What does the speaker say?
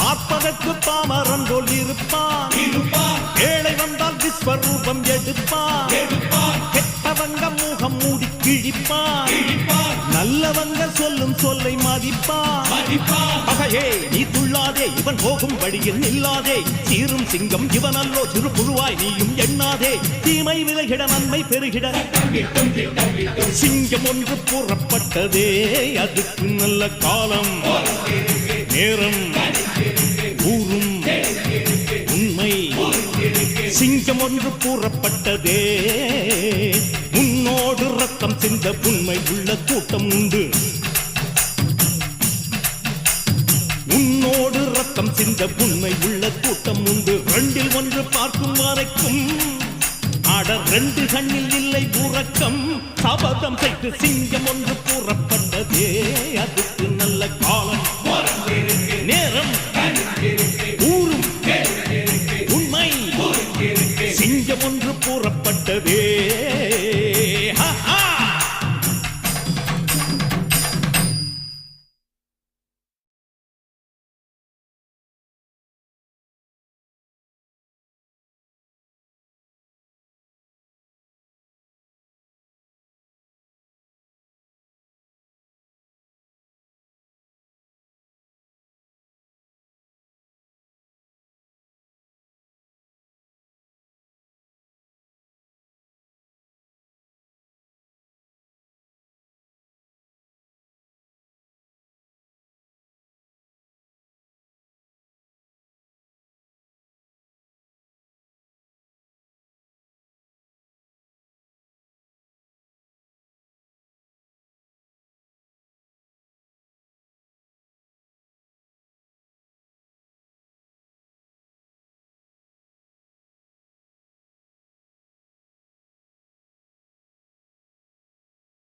பார்ப்பதற்கு பாமரன் போல் இருப்பான், ஏழை வந்தால் விஸ்வரூபம் எடுப்பான், கெட்டவங்க முகம் மூடி கிழிப்பான், நல்லவங்க சொல்லும் சொல்லை மதிப்பான். பகையே நீ துள்ளாதே, இவன் போகும் வழியில் நில்லாதே, சீரும் சிங்கம் இவன் அல்லோ, சிறு புழுவாய் நீயும் எண்ணாதே, தீமை விலகிட நன்மை பெருகிட சிங்கம் ஒன்று கூறப்பட்டதே, அதுக்கு நல்ல காலம் நேரம் ஊரும் உண்மை. சிங்கம் ஒன்று கூறப்பட்டதே, உன்னோடு ரத்தம் சிந்த உண்மை உள்ள கூட்டம் உண்டு, உன்னோடு ரத்தம் சிந்த உண்மை உள்ள கூட்டம் உண்டு. ரெண்டில் ஒன்று பார்க்கும் வரைக்கும் ஆட ரெண்டு கண்ணில் இல்லை உறக்கம், சபதம் செய்து சிங்கம் ஒன்று கூறப்பட்டதே, அதுக்கு நல்ல